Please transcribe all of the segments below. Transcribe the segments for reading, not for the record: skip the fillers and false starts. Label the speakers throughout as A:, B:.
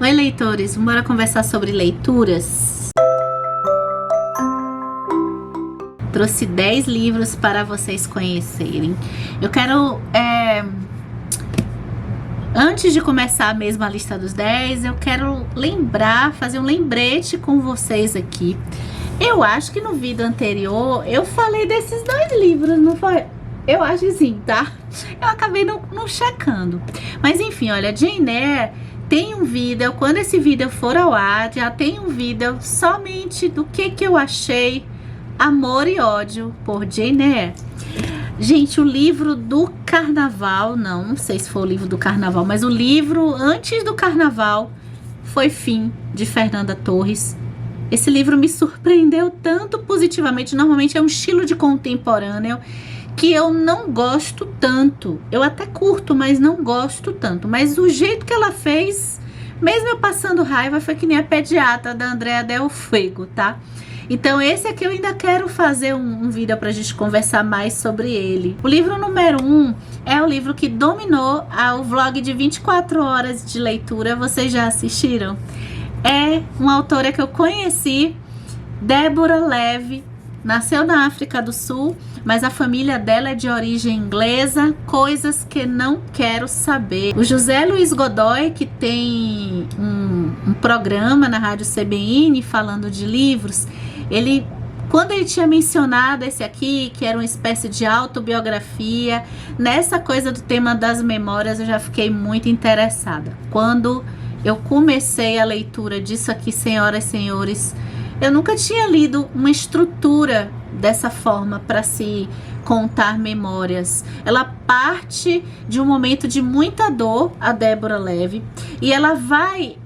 A: Oi, leitores, bora conversar sobre leituras? Trouxe 10 livros para vocês conhecerem. Eu quero, antes de começar mesmo a lista dos 10, eu quero fazer um lembrete com vocês aqui. Eu acho que no vídeo anterior eu falei desses 2 livros, não foi? Eu acho que sim, tá? Eu acabei não checando. Mas enfim, olha, Jane Eyre tem um vídeo, quando esse vídeo for ao ar, já tem um vídeo somente do que eu achei Amor e Ódio por Jane Eyre. Gente, o livro do carnaval, não sei se foi o livro do carnaval, mas o livro antes do carnaval foi Fim, de Fernanda Torres. Esse livro me surpreendeu tanto positivamente. Normalmente é um estilo de contemporâneo que eu não gosto tanto. Eu até curto, mas não gosto tanto. Mas o jeito que ela fez, mesmo eu passando raiva, foi que nem a Pediatra da Andrea Del Fuego, tá? Então esse aqui eu ainda quero fazer um vídeo pra gente conversar mais sobre ele. O livro número 1 é o livro que dominou o vlog de 24 horas de leitura. Vocês já assistiram? É uma autora que eu conheci, Deborah Levi. Nasceu na África do Sul, mas a família dela é de origem inglesa. Coisas que não quero saber. O José Luiz Godoy, que tem um programa na Rádio CBN falando de livros, quando ele tinha mencionado esse aqui, que era uma espécie de autobiografia, nessa coisa do tema das memórias, eu já fiquei muito interessada. Quando eu comecei a leitura disso aqui, senhoras e senhores, eu nunca tinha lido uma estrutura dessa forma para se contar memórias. Ela parte de um momento de muita dor, a Deborah Levi, e ela vai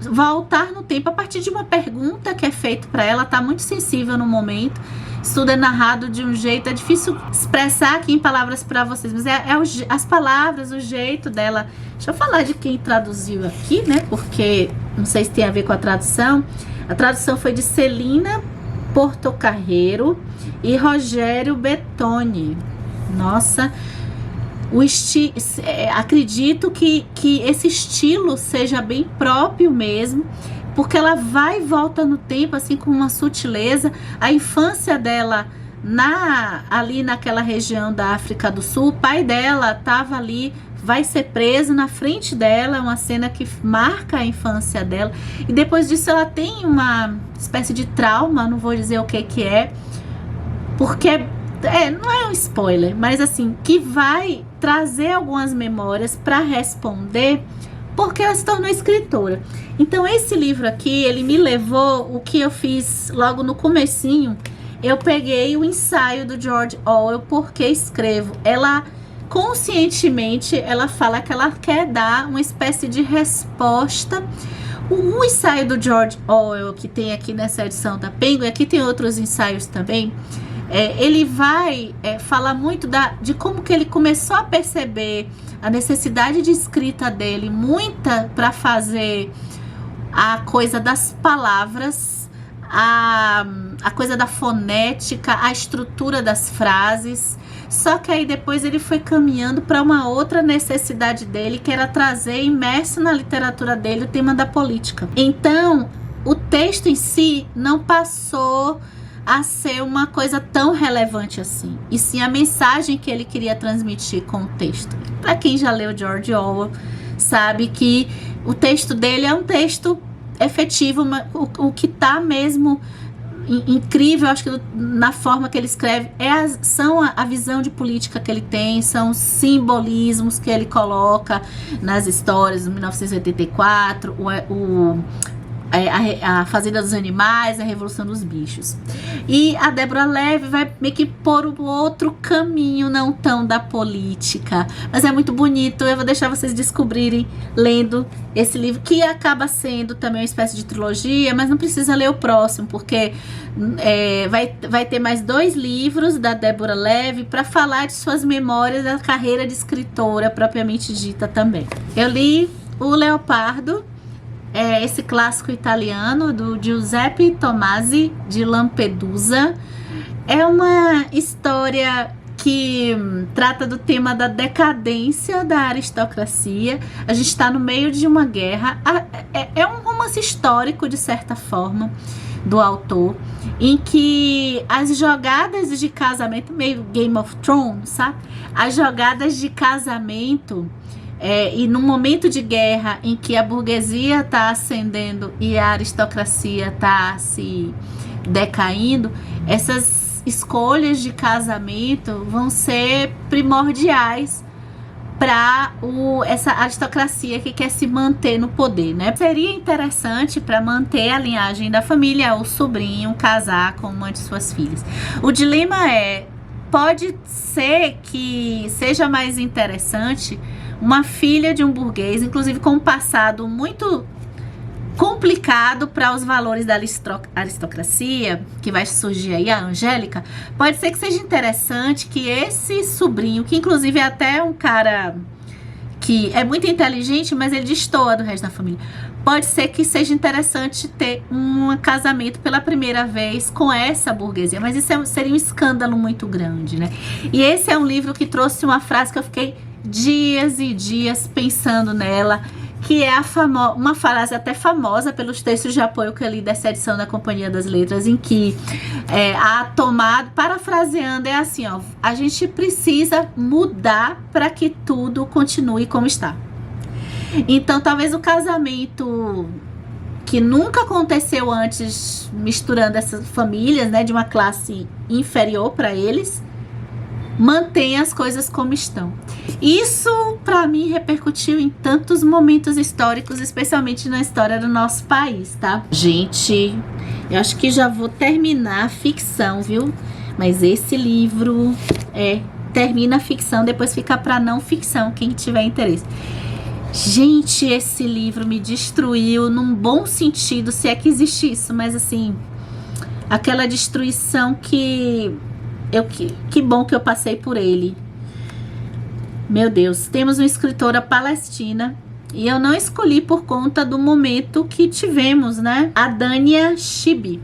A: voltar no tempo a partir de uma pergunta que é feita para ela. Tá muito sensível no momento. Isso tudo é narrado de um jeito, é difícil expressar aqui em palavras para vocês, mas as palavras, o jeito dela. Deixa eu falar de quem traduziu aqui, né? Porque não sei se tem a ver com a tradução. A tradução foi de Celina Portocarrero e Rogério Bettoni. Nossa, acredito que esse estilo seja bem próprio mesmo, porque ela vai e volta no tempo assim com uma sutileza. A infância dela ali naquela região da África do Sul, o pai dela estava ali, vai ser preso na frente dela, uma cena que marca a infância dela, e depois disso ela tem uma espécie de trauma, não vou dizer o que é, porque não é um spoiler, mas assim, que vai trazer algumas memórias para responder porque ela se tornou escritora. Então esse livro aqui, ele me levou, o que eu fiz logo no comecinho, eu peguei o ensaio do George Orwell, Porque Escrevo. Ela conscientemente, ela fala que ela quer dar uma espécie de resposta. O ensaio do George Orwell, que tem aqui nessa edição da Penguin, aqui tem outros ensaios também, ele vai falar muito de como que ele começou a perceber a necessidade de escrita dele, muita para fazer a coisa das palavras, a coisa da fonética, a estrutura das frases. Só que aí depois ele foi caminhando para uma outra necessidade dele, que era trazer imerso na literatura dele o tema da política. Então, o texto em si não passou a ser uma coisa tão relevante assim, e sim a mensagem que ele queria transmitir com o texto. Para quem já leu George Orwell, sabe que o texto dele é um texto efetivo, o que tá mesmo incrível, acho que na forma que ele escreve, são a visão de política que ele tem, são os simbolismos que ele coloca nas histórias, 1984, a Fazenda dos Animais, a Revolução dos Bichos. E a Deborah Levi vai meio que pôr o outro caminho, não tão da política, mas é muito bonito. Eu vou deixar vocês descobrirem lendo esse livro, que acaba sendo também uma espécie de trilogia, mas não precisa ler o próximo, porque vai ter mais 2 livros da Deborah Levi para falar de suas memórias da carreira de escritora propriamente dita também. Eu li O Leopardo, esse clássico italiano do Giuseppe Tomasi de Lampedusa. É uma história que trata do tema da decadência da aristocracia. A gente está no meio de uma guerra. É um romance histórico, de certa forma, do autor, em que as jogadas de casamento, meio Game of Thrones, sabe? As jogadas de casamento, e num momento de guerra em que a burguesia está ascendendo e a aristocracia está se decaindo, essas escolhas de casamento vão ser primordiais para essa aristocracia que quer se manter no poder, né? Seria interessante, para manter a linhagem da família, o sobrinho casar com uma de suas filhas. O dilema pode ser que seja mais interessante uma filha de um burguês, inclusive com um passado muito complicado para os valores da aristocracia, que vai surgir aí, a Angélica. Pode ser que seja interessante que esse sobrinho, que inclusive é até um cara que é muito inteligente, mas ele destoa do resto da família, pode ser que seja interessante ter um casamento pela primeira vez com essa burguesia, mas isso seria um escândalo muito grande, né? E esse é um livro que trouxe uma frase que eu fiquei dias e dias pensando nela, que é uma frase até famosa pelos textos de apoio que eu li dessa edição da Companhia das Letras, em que a tomada, parafraseando, é assim, ó: a gente precisa mudar para que tudo continue como está. Então, talvez o casamento que nunca aconteceu antes, misturando essas famílias, né, de uma classe inferior para eles, mantenha as coisas como estão. Isso, para mim, repercutiu em tantos momentos históricos, especialmente na história do nosso país, tá? Gente, eu acho que já vou terminar a ficção, viu? Mas esse livro termina a ficção, depois fica para não ficção, quem tiver interesse. Gente, esse livro me destruiu num bom sentido, se é que existe isso, mas assim, aquela destruição que bom que eu passei por ele. Meu Deus, temos uma escritora palestina e eu não escolhi por conta do momento que tivemos, né? A Dania Shibli,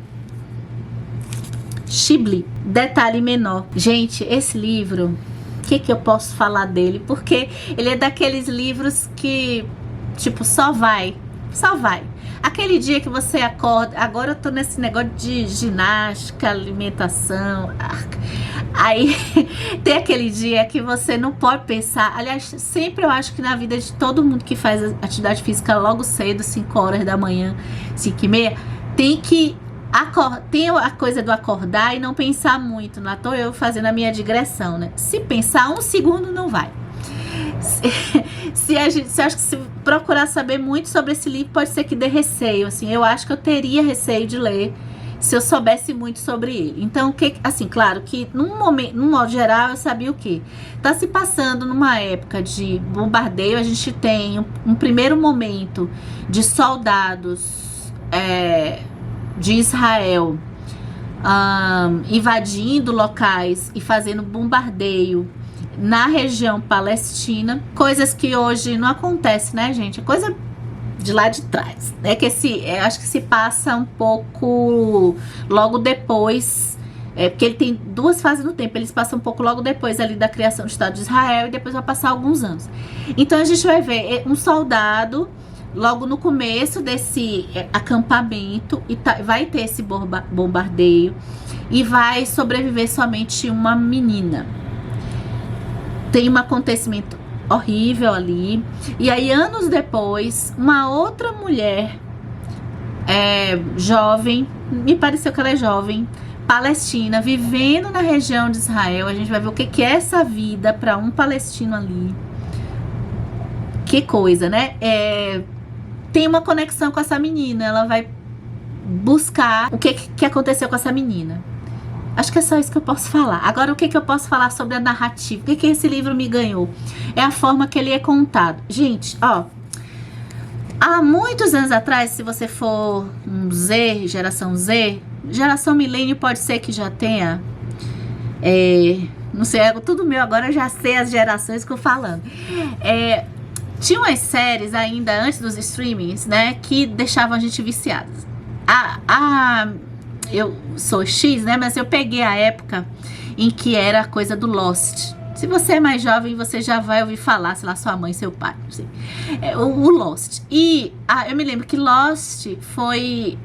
A: Detalhe Menor. Gente, esse livro, o que eu posso falar dele? Porque ele é daqueles livros que, tipo, só vai. Aquele dia que você acorda, agora eu tô nesse negócio de ginástica, alimentação, aí tem aquele dia que você não pode pensar. Aliás, sempre eu acho que na vida de todo mundo que faz atividade física logo cedo, 5 horas da manhã, 5h30, tem a coisa do acordar e não pensar muito. Não tô eu fazendo a minha digressão, né? Se pensar 1 segundo não vai. Se procurar saber muito sobre esse livro, pode ser que dê receio, assim. Eu acho que eu teria receio de ler se eu soubesse muito sobre ele. Então, assim, claro que num modo geral, eu sabia o que tá se passando numa época de bombardeio. A gente tem um primeiro momento de soldados de Israel invadindo locais e fazendo bombardeio na região palestina, coisas que hoje não acontecem, né, gente? É coisa de lá de trás, né? Que acho que se passa um pouco logo depois, porque ele tem 2 fases no tempo. Eles passam um pouco logo depois ali da criação do Estado de Israel e depois vai passar alguns anos. Então a gente vai ver um soldado logo no começo desse acampamento e vai ter esse bombardeio e vai sobreviver somente uma menina. Tem um acontecimento horrível ali. E aí, anos depois, uma outra mulher jovem, me pareceu que ela é jovem, palestina, vivendo na região de Israel. A gente vai ver o que é essa vida para um palestino ali. Que coisa, né? Tem uma conexão com essa menina. Ela vai buscar o que aconteceu com essa menina. Acho que é só isso que eu posso falar. Agora, o que eu posso falar sobre a narrativa? O que esse livro me ganhou? É a forma que ele é contado. Gente, ó, há muitos anos atrás, se você for um Z, geração milênio, pode ser que já tenha, não sei, é tudo meu, agora eu já sei as gerações que eu falando. Tinha umas séries ainda antes dos streamings, né, que deixavam a gente viciadas. Eu sou X, né? Mas eu peguei a época em que era a coisa do Lost. Se você é mais jovem, você já vai ouvir falar, sei lá, sua mãe, seu pai, não sei. O Lost. E eu me lembro que Lost foi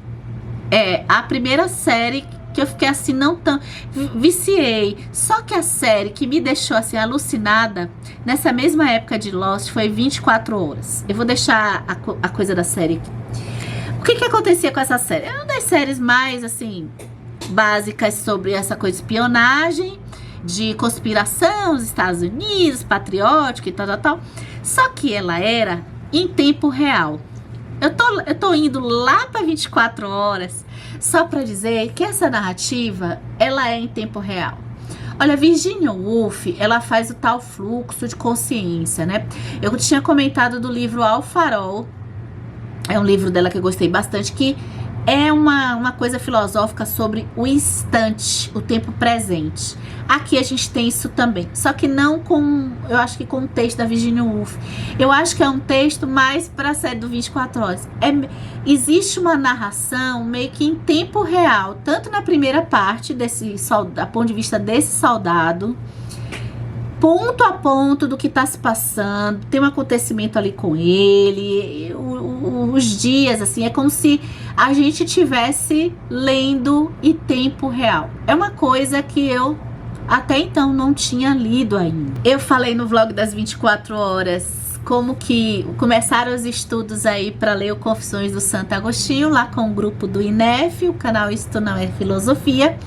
A: a primeira série que eu fiquei assim, não tão... Viciei. Só que a série que me deixou assim, alucinada, nessa mesma época de Lost, foi 24 Horas. Eu vou deixar a coisa da série aqui. O que acontecia com essa série? É uma das séries mais, assim, básicas sobre essa coisa de espionagem, de conspiração nos Estados Unidos, patriótica e tal. Só que ela era em tempo real. Eu tô indo lá para 24 horas só para dizer que essa narrativa, ela é em tempo real. Olha, Virginia Woolf, ela faz o tal fluxo de consciência, né? Eu tinha comentado do livro Ao Farol, é um livro dela que eu gostei bastante, que é uma coisa filosófica sobre o instante, o tempo presente. Aqui a gente tem isso também, só que não com, eu acho que com o texto da Virginia Woolf. Eu acho que é um texto mais para a série do 24 Horas. Existe uma narração meio que em tempo real, tanto na primeira parte, a ponto de vista desse soldado, ponto a ponto do que está se passando, tem um acontecimento ali com ele, os dias, assim, é como se a gente tivesse lendo em tempo real. É uma coisa que eu até então não tinha lido ainda. Eu falei no vlog das 24 horas como que começaram os estudos aí para ler o Confissões do Santo Agostinho, lá com o grupo do INEF, o canal Isto Não É Filosofia.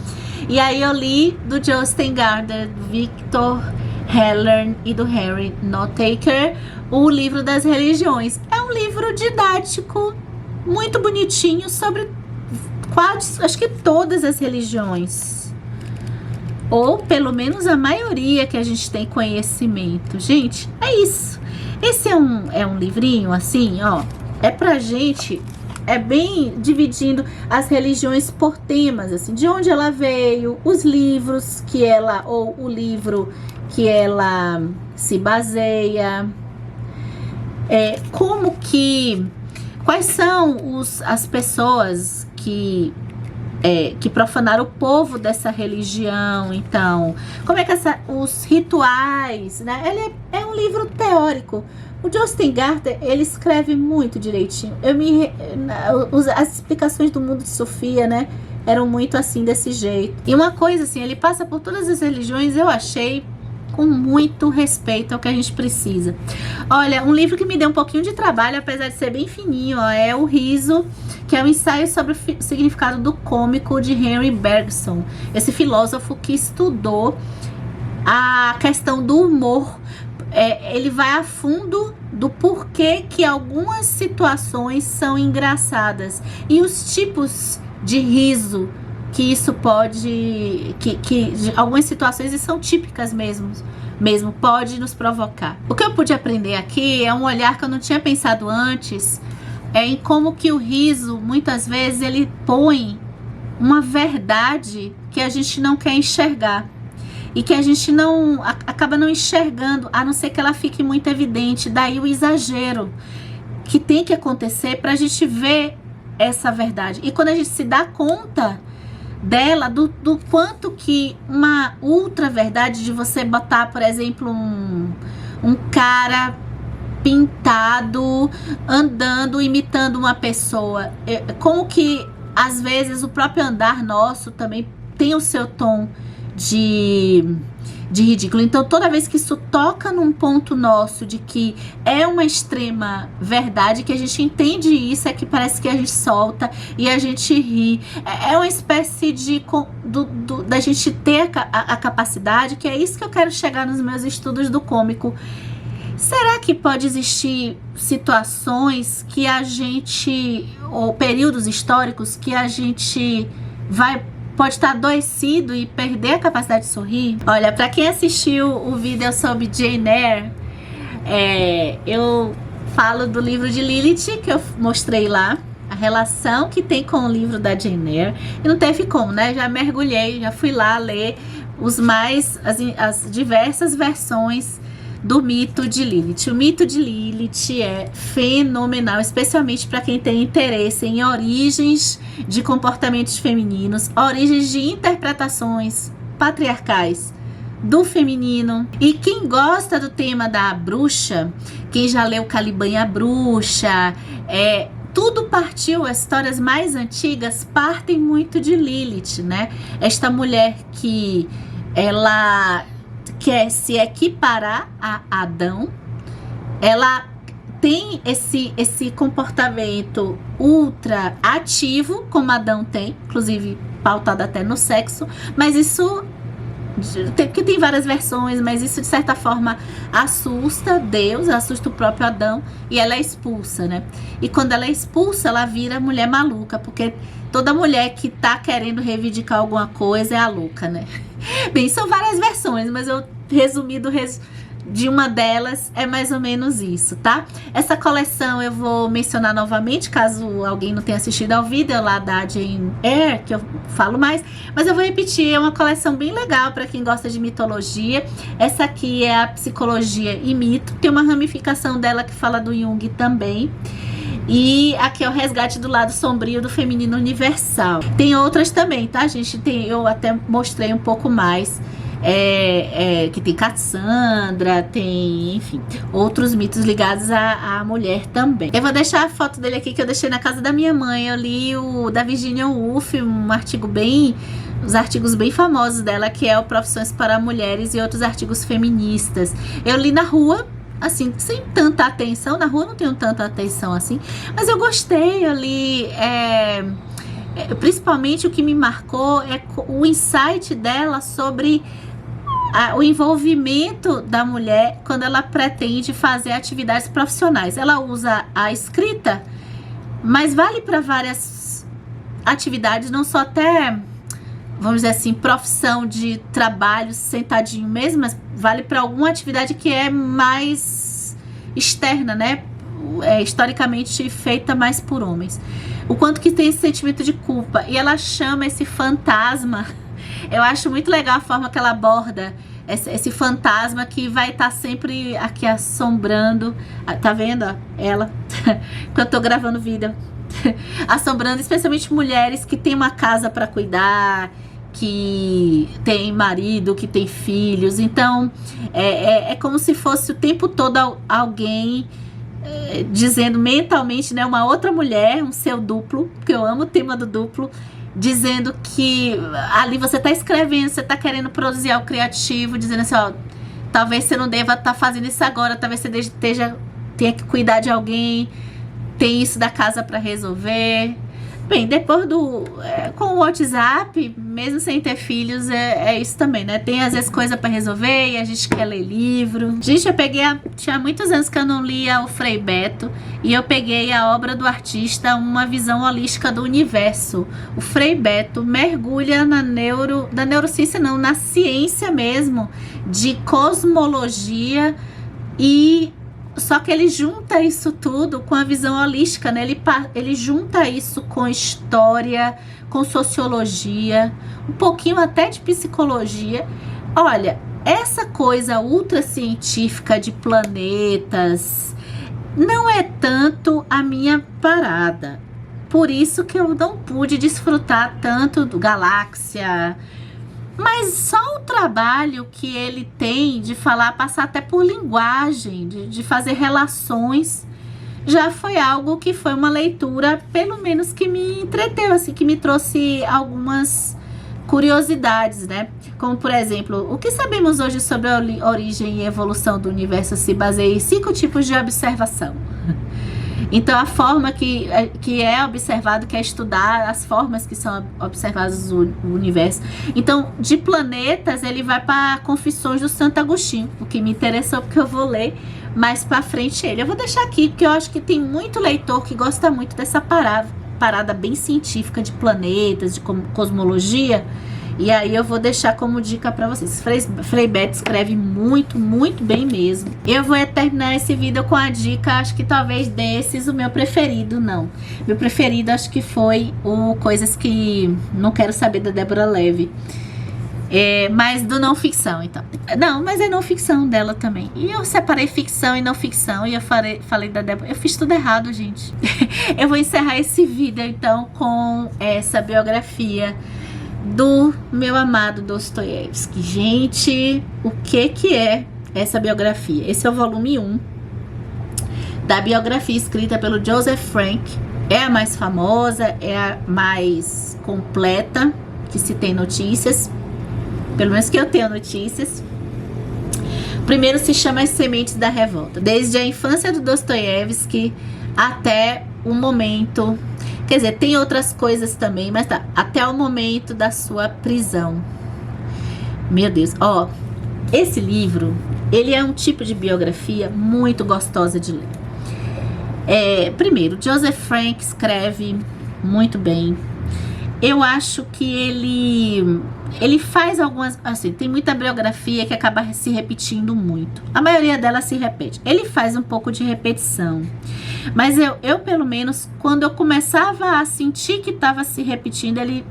A: E aí eu li do Justin Gardner, do Victor Hellern e do Henry Notaker, o livro das religiões. É um livro didático, muito bonitinho, sobre quase, acho que todas as religiões. Ou pelo menos a maioria que a gente tem conhecimento. Gente, é isso. Esse é um livrinho assim, ó. É pra gente, bem dividindo as religiões por temas, assim. De onde ela veio, os livros que ela, ou o livro que ela se baseia. Quais são as pessoas que profanaram o povo dessa religião, então, como é que os rituais, né? Ele é um livro teórico. O Justin Gardner, ele escreve muito direitinho. As explicações do mundo de Sofia, né, eram muito assim, desse jeito. E uma coisa assim, ele passa por todas as religiões, eu achei com muito respeito ao que a gente precisa. Olha, um livro que me deu um pouquinho de trabalho, apesar de ser bem fininho, ó, é O Riso, que é um ensaio sobre o significado do cômico, de Henry Bergson, esse filósofo que estudou a questão do humor. Ele vai a fundo do porquê que algumas situações são engraçadas e os tipos de riso que isso pode, que algumas situações são típicas mesmo pode nos provocar. O que eu pude aprender aqui é um olhar que eu não tinha pensado antes, em como que o riso, muitas vezes, ele põe uma verdade que a gente não quer enxergar. E que a gente acaba não enxergando, a não ser que ela fique muito evidente. Daí o exagero que tem que acontecer para a gente ver essa verdade. E quando a gente se dá conta dela, do quanto que uma ultra verdade de você botar, por exemplo, um cara pintado, andando, imitando uma pessoa. Como que, às vezes, o próprio andar nosso também tem o seu tom de ridículo. Então, toda vez que isso toca num ponto nosso de que é uma extrema verdade, que a gente entende isso, é que parece que a gente solta e a gente ri. É uma espécie de da gente ter a capacidade, que é isso que eu quero chegar nos meus estudos do cômico. Será que pode existir situações que a gente, ou períodos históricos que a gente pode estar adoecido e perder a capacidade de sorrir? Olha, para quem assistiu o vídeo sobre Jane Eyre, eu falo do livro de Lilith, que eu mostrei lá, a relação que tem com o livro da Jane Eyre. E não teve como, né? Já mergulhei, já fui lá ler as diversas versões do mito de Lilith. O mito de Lilith é fenomenal, especialmente para quem tem interesse em origens de comportamentos femininos, origens de interpretações patriarcais do feminino. E quem gosta do tema da bruxa, quem já leu Caliban e a Bruxa, tudo partiu, as histórias mais antigas partem muito de Lilith, né? Esta mulher que ela quer se equiparar a Adão, ela tem esse comportamento ultra ativo, como Adão tem, inclusive pautado até no sexo, mas isso, que tem várias versões, mas isso de certa forma assusta Deus, assusta o próprio Adão, e ela é expulsa, né? E quando ela é expulsa, ela vira mulher maluca, porque toda mulher que tá querendo reivindicar alguma coisa é a louca, né? Bem, são várias versões, mas eu resumido de uma delas é mais ou menos isso, tá? Essa coleção eu vou mencionar novamente, caso alguém não tenha assistido ao vídeo lá da Jane Eyre, que eu falo mais, mas eu vou repetir, é uma coleção bem legal para quem gosta de mitologia. Essa aqui é a Psicologia e Mito, tem uma ramificação dela que fala do Jung também. E aqui é o resgate do lado sombrio do feminino universal. Tem outras também, tá, gente? Eu até mostrei um pouco mais. Que tem Cassandra, tem, enfim, outros mitos ligados à mulher também. Eu vou deixar a foto dele aqui, que eu deixei na casa da minha mãe. Eu li o da Virginia Woolf, os artigos bem famosos dela, que é o Profissões para Mulheres e outros artigos feministas. Eu li na rua, assim, sem tanta atenção. Na rua não tenho tanta atenção assim, mas eu gostei. Eu li, principalmente o que me marcou é o insight dela sobre o envolvimento da mulher quando ela pretende fazer atividades profissionais. Ela usa a escrita, mas vale para várias atividades, não só até, vamos dizer assim, profissão de trabalho sentadinho mesmo, mas vale para alguma atividade que é mais externa, né? Historicamente feita mais por homens. O quanto que tem esse sentimento de culpa. E ela chama esse fantasma. Eu acho muito legal a forma que ela aborda esse fantasma que vai estar sempre aqui assombrando. Tá vendo? Ó, ela. Quando eu tô gravando vídeo. Assombrando especialmente mulheres que têm uma casa para cuidar, que tem marido, que tem filhos. Então, é como se fosse o tempo todo alguém dizendo mentalmente, né, uma outra mulher, um seu duplo, porque eu amo o tema do duplo, dizendo que ali você está escrevendo, você está querendo produzir algo criativo, dizendo assim, ó, talvez você não deva estar fazendo isso agora, talvez você tenha que cuidar de alguém, tem isso da casa para resolver. Bem, depois com o WhatsApp, mesmo sem ter filhos, é isso também, né? Tem às vezes coisa pra resolver e a gente quer ler livro. Gente, tinha muitos anos que eu não lia o Frei Beto, e eu peguei a obra do artista Uma Visão Holística do Universo. O Frei Beto mergulha na neurociência, não, na ciência mesmo, de cosmologia, e só que ele junta isso tudo com a visão holística, né? Ele junta isso com história, com sociologia, um pouquinho até de psicologia. Olha, essa coisa ultra científica de planetas não é tanto a minha parada. Por isso que eu não pude desfrutar tanto do Galáxia. Mas só o trabalho que ele tem de falar, passar até por linguagem, de fazer relações, já foi algo que foi uma leitura, pelo menos que me entreteu, assim, que me trouxe algumas curiosidades, né? Como, por exemplo, o que sabemos hoje sobre a origem e evolução do universo se baseia em 5 tipos de observação. Então, a forma que é observado, que é estudar as formas que são observadas no universo. Então, de planetas, ele vai para Confissões do Santo Agostinho, o que me interessou, porque eu vou ler mais para frente ele. Eu vou deixar aqui, porque eu acho que tem muito leitor que gosta muito dessa parada bem científica de planetas, de cosmologia. E aí eu vou deixar como dica pra vocês. Frei Beto escreve muito, muito bem mesmo. Eu vou terminar esse vídeo com a dica, acho que talvez desses, o meu preferido, não. Meu preferido acho que foi o Coisas que Não Quero Saber, da Débora Leve. Mas do não ficção, então. Não, mas é não ficção dela também. E eu separei ficção e não ficção, e eu falei da Débora. Eu fiz tudo errado, gente. Eu vou encerrar esse vídeo, então, com essa biografia do meu amado Dostoiévski. Gente, o que é essa biografia? Esse é o volume 1 da biografia escrita pelo Joseph Frank. É a mais famosa, é a mais completa que se tem notícias, pelo menos que eu tenho notícias. O primeiro se chama As Sementes da Revolta, desde a infância do Dostoiévski até o momento, quer dizer, tem outras coisas também, mas tá, até o momento da sua prisão. Meu Deus, ó, esse livro, ele é um tipo de biografia muito gostosa de ler. Primeiro, Joseph Frank escreve muito bem. Eu acho que ele faz algumas, assim, tem muita biografia que acaba se repetindo muito. A maioria delas se repete. Ele faz um pouco de repetição. Mas eu pelo menos, quando eu começava a sentir que estava se repetindo, ele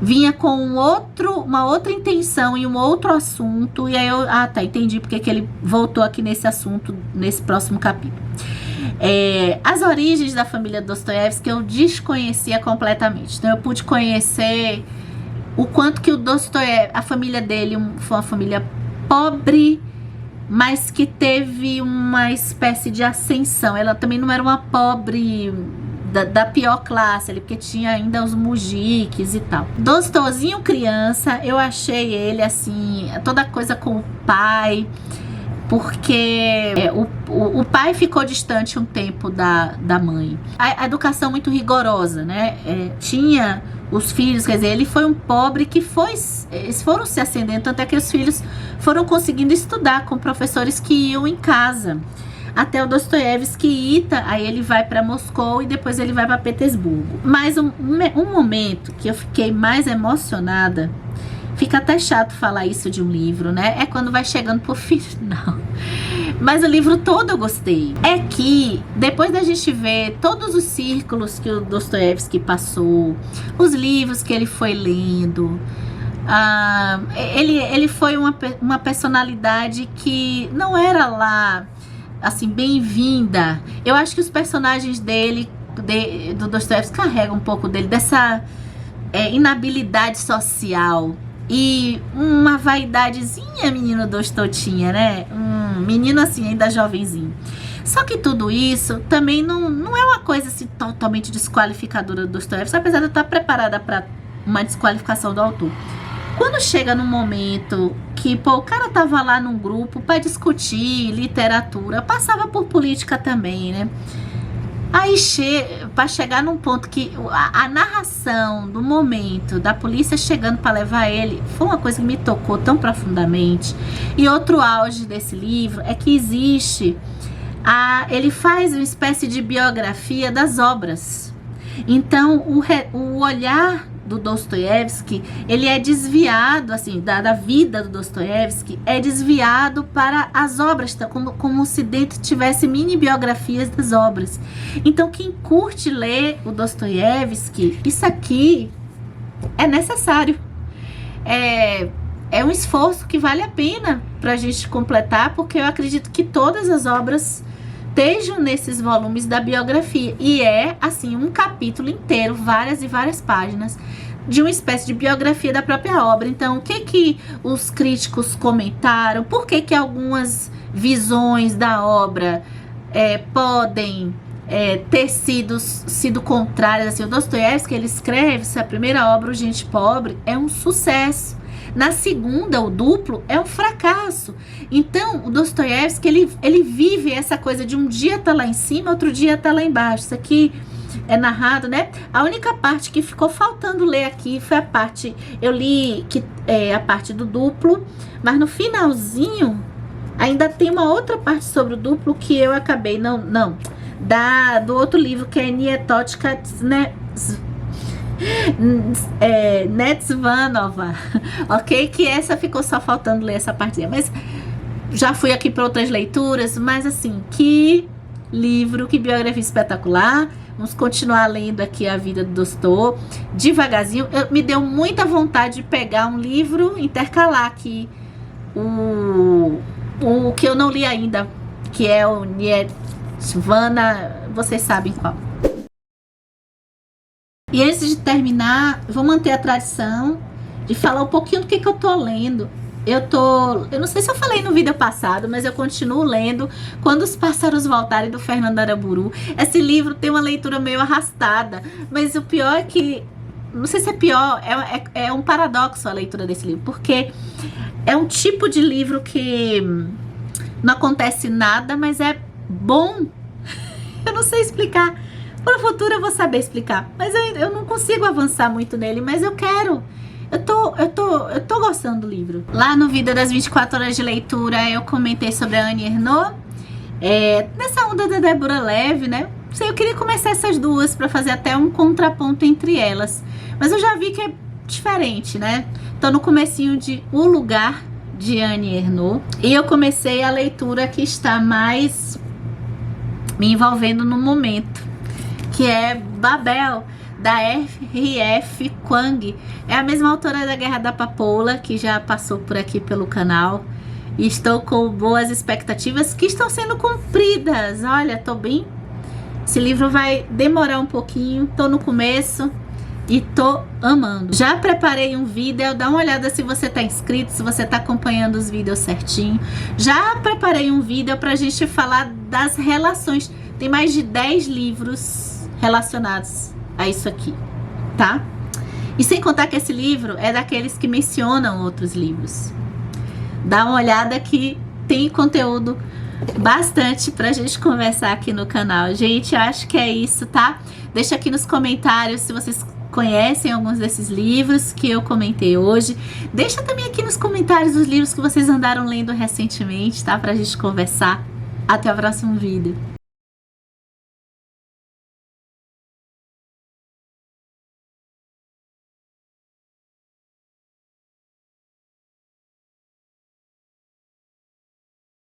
A: vinha com uma outra intenção e um outro assunto. E aí eu, entendi porque que ele voltou aqui nesse assunto, nesse próximo capítulo. As origens da família Dostoiévski eu desconhecia completamente. Então eu pude conhecer o quanto que o Dostoiévski, a família dele foi uma família pobre, mas que teve uma espécie de ascensão. Ela também não era uma pobre da pior classe ali, porque tinha ainda os mujiques e tal. Dostozinho criança, eu achei ele assim, toda coisa com o pai, porque o pai ficou distante um tempo da mãe. A educação muito rigorosa, né? Tinha os filhos, quer dizer, ele foi um pobre que eles foram se ascendendo, tanto é que os filhos foram conseguindo estudar com professores que iam em casa. Até o Dostoiévski aí ele vai para Moscou e depois ele vai para Petersburgo. Mas um momento que eu fiquei mais emocionada, fica até chato falar isso de um livro, né? É quando vai chegando pro final. Mas o livro todo eu gostei. É que, depois da gente ver todos os círculos que o Dostoiévski passou, os livros que ele foi lendo, ele foi uma personalidade que não era lá, assim, bem-vinda. Eu acho que os personagens do Dostoiévski carregam um pouco dele, dessa inabilidade social. E uma vaidadezinha, menino Dostotinha, né? Menino assim, ainda jovenzinho. Só que tudo isso também não é uma coisa assim totalmente desqualificadora do Dostoiévski, apesar de eu estar preparada para uma desqualificação do autor. Quando chega num momento que, o cara tava lá num grupo para discutir literatura, passava por política também, né? Aí, para chegar num ponto que a narração do momento da polícia chegando para levar ele foi uma coisa que me tocou tão profundamente. E outro auge desse livro é que ele faz uma espécie de biografia das obras. Então, o olhar do Dostoiévski, ele é desviado, assim, da vida do Dostoiévski, é desviado para as obras, como se dentro tivesse mini biografias das obras. Então, quem curte ler o Dostoiévski, isso aqui é necessário. É um esforço que vale a pena para a gente completar, porque eu acredito que todas as obras estejam nesses volumes da biografia. E assim, um capítulo inteiro, várias e várias páginas, de uma espécie de biografia da própria obra. Então, o que os críticos comentaram, por que algumas visões da obra podem ter sido contrárias. Assim, o Dostoiévski, ele escreve, se a primeira obra, O Gente Pobre, é um sucesso. Na segunda, O Duplo, é um fracasso. Então, o Dostoiévski, ele vive essa coisa de um dia tá lá em cima, outro dia tá lá embaixo. Isso aqui é narrado, né? A única parte que ficou faltando ler aqui foi a parte, eu li a parte do Duplo, mas no finalzinho ainda tem uma outra parte sobre o Duplo que eu acabei, do outro livro, que é Nietochka Netsvanova, ok? Que essa ficou só faltando ler essa partezinha, mas já fui aqui para outras leituras. Mas assim, que livro, que biografia espetacular. Vamos continuar lendo aqui a vida do Dostô devagarzinho. Me deu muita vontade de pegar um livro, intercalar aqui o que eu não li ainda, que é o Nietzvana, vocês sabem qual. E antes de terminar, vou manter a tradição de falar um pouquinho do que eu tô lendo. Eu não sei se eu falei no vídeo passado, mas eu continuo lendo Quando os Pássaros Voltarem, do Fernando Aramburu. Esse livro tem uma leitura meio arrastada, mas o pior é que, não sei se é pior, é um paradoxo a leitura desse livro, porque é um tipo de livro que não acontece nada, mas é bom. Eu não sei explicar. Para o futuro eu vou saber explicar, mas eu não consigo avançar muito nele, mas eu quero. Eu tô gostando do livro. Lá no vídeo das 24 horas de leitura eu comentei sobre a Annie Ernaux, nessa onda da Débora Leve, né? Eu queria começar essas duas para fazer até um contraponto entre elas, mas eu já vi que é diferente, né? Tô no comecinho de O Lugar, de Annie Ernaux, e eu comecei a leitura que está mais me envolvendo no momento, que é Babel, da R.F. Kuang. É a mesma autora da Guerra da Papoula, que já passou por aqui pelo canal. E estou com boas expectativas que estão sendo cumpridas. Olha, tô bem... Esse livro vai demorar um pouquinho, tô no começo e tô amando. Já preparei um vídeo, dá uma olhada se você tá inscrito, se você tá acompanhando os vídeos certinho. Já preparei um vídeo pra gente falar das relações. Tem mais de 10 livros relacionados a isso aqui, tá? E sem contar que esse livro é daqueles que mencionam outros livros. Dá uma olhada que tem conteúdo bastante pra gente conversar aqui no canal. Gente, acho que é isso, tá? Deixa aqui nos comentários se vocês conhecem alguns desses livros que eu comentei hoje. Deixa também aqui nos comentários os livros que vocês andaram lendo recentemente, tá? Pra gente conversar. Até o próximo vídeo.